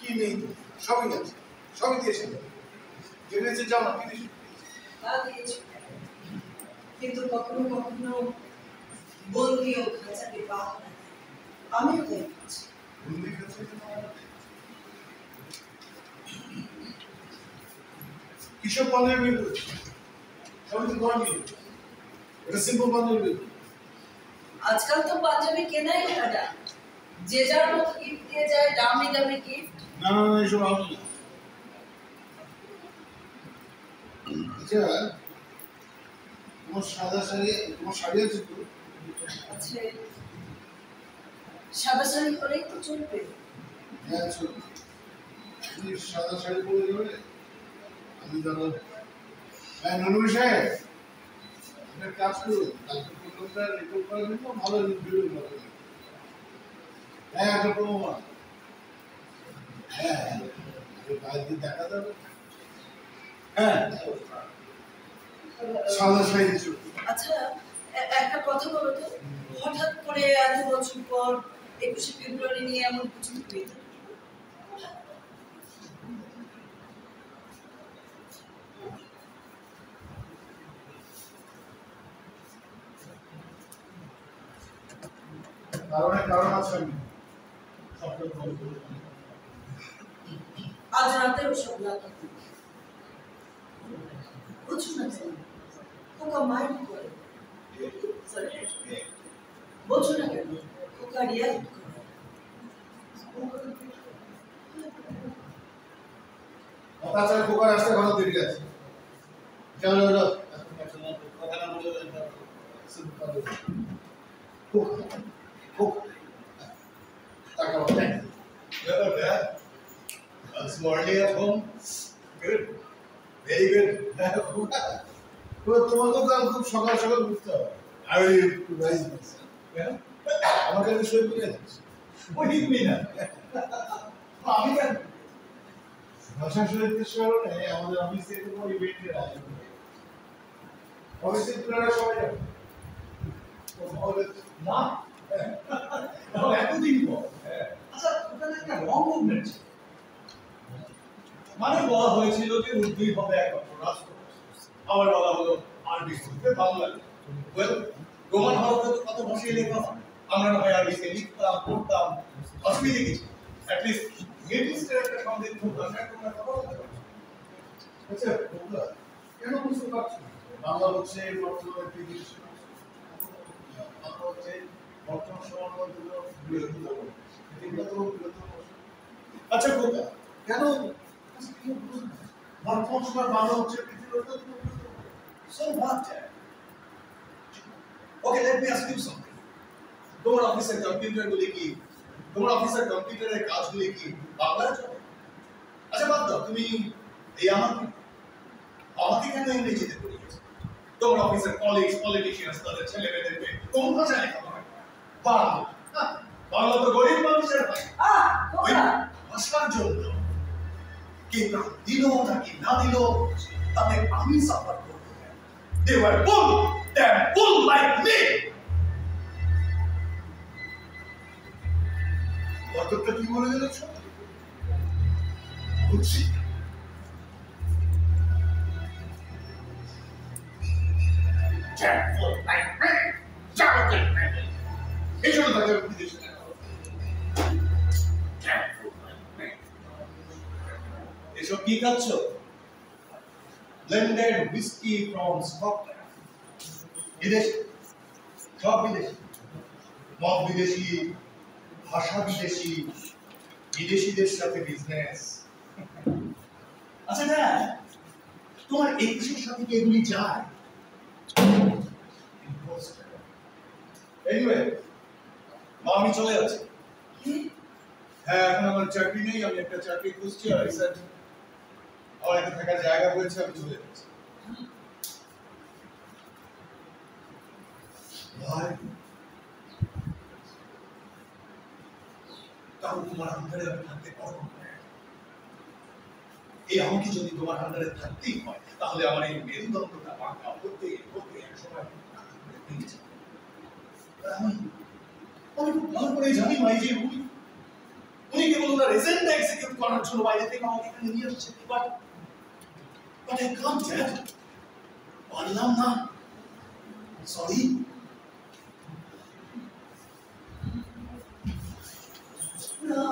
কি নেই সবই আছে, সবই দিয়েছে। জেনেছে যাও না কি দিয়েছে? কিন্তু কখনো কখনো বন্দি ও খাঁচাকে পাওয়া আমিও দেখছি। বন্দি খাঁচা কিসব বানিয়ে বের করছি? সবই তো তোমার নিয়ে। এটা সিম্পল বানিয়ে বের করছি। আজকাল তো পাঞ্জাবি কেনাই হয় না, যে যার মতো গিফট দিয়ে যায়, দামি দামি গিফট। না না না, এসব হবে না। আচ্ছা, তোমার সাদা শাড়ি, তোমার শাড়ি আছে তো? আছে, সাদা শাড়ি পরেই তো চলবে। হ্যাঁ চলবে। তুমি সাদা শাড়ি পরে যাবে, আমি ধরো হ্যাঁ ননুর সাহেব একটা কাজ করুন, কালকে প্রোগ্রামটা রেকর্ড করে নিব, ভালো ভিডিও হবে। হ্যাঁ একটা প্রমাণ। হ্যাঁ বাইরে দেখা যাবে। হ্যাঁ সাদা শাড়ি চলবে। আচ্ছা, একটা কথা বলো তো, হঠাৎ করে এত বছর পর 21শে ফেব্রুয়ারি নিয়ে এমন কিছু পেয়ে কারণ আছে। আজ রাতে ওসব লাগে বুঝছো না কেন? ওকা মাইন্ড করে বোঝো না কেন? ওকা রিয়াক্ট করে। তাছাড়া খোকার আসতে ভালো দেরি আছে। চলো চলো কথা না বলে Hello, Dad. It's Marley at home. Good. Very good. তোমাকে কাল খুব সকাল সকাল উঠতে হবে। How are you? আমার কাছে সই করে আছিস? What do you mean? আমি কেন? ভাষা শহীদের স্মরণে আমাদের অফিস থেকে কোনো ইভেন্টের আয়োজন করে। অফিসের পুরোটা সবাই যাবে। না। এতদিন পর। আচ্ছা, ওখানে একটা রং মুভমেন্ট ছিল। মানে বলা হয়েছিল যে উর্দুই হবে একমাত্র রাষ্ট্র। আবার বলা হলো আরবি শুনতে ভালো লাগে। রোমান হরফে তো কত ভাষায় লেখা হয়। আমরা না হয় আরবিতে লিখতাম, পড়তাম, অসুবিধে কিছু। অ্যাটলিস্ট মিডল ইস্টের একটা সমৃদ্ধ ভাষায় তোমরা কথা বলতে পারছো। আচ্ছা কেন বুঝতে পারছো? বাংলা হচ্ছে বর্তমান একটি দেশ, বাংলা হচ্ছে বর্তমান সমাজের বৃহত্তম। আচ্ছা কোথা কেন বর্তমান সময় বাংলা হচ্ছে পৃথিবীর অন্যতম বৃহত্তম? So what? Okay, let me ask you something. তোমার অফিসের কম্পিউটারগুলি কি, তোমার অফিসের কম্পিউটারের কাজগুলি কি বাংলায় চলে? আচ্ছা বাদ দাও, তুমি এই আমাকে কেন ইংরেজিতে পড়িয়েছো? তোমার অফিসের কলিগস, পলিটিশিয়ানস তাদের ছেলে মেয়েদেরকে কোন ভাষায় লেখানো হয়? বাংলা। বাংলা তো গরিব মানুষের ভাষা। ওই ভাষার জন্য কে প্রাণ দিল নাকি না দিল তাতে আমি সাফার করবো। They were bull, they're bull like me. কতটা কি বলে দিলেছ? বুঝছি। Careful like me, jargon like me. এই জন্য তাকে বিদেশে দেখা হলো। Careful like me. এসব কি খাচ্ছ? Blended whiskey from Scotland. বিদেশি, সব বিদেশি। মদ বিদেশি, ভাষা বিদেশি, বিদেশিদের সাথে বিজনেস। আচ্ছা না, তোমার 21-এর সাথে কি এগুলি যায়? Anyway, আমি চলে যাচ্ছি। হ্যাঁ, এখন আমার চাকরি নেই, আমি একটা চাকরি খুঁজছি আর আমার একটা থাকার জায়গা হয়েছে, আমি চলে যাচ্ছি। ভাই, কারণ তোমার আন্ডারে আমি থাকতে পারবো না। এই আমাকে যদি তোমার আন্ডারে থাকতেই হয় তাহলে আমার এই মেরুদণ্ডটা বাঁকা হতে হতে একসময় ভেঙে যাবে। আমি খুব ভালো করে জানি ভাই যে উনি কেবল পার্টিকুলার এজেন্ডা এক্সিকিউট করার জন্য বাইরে থেকে আমাকে এখানে নিয়ে আসছে, বাট আই কান্ট ড্যাড, পারলাম না, সরি। না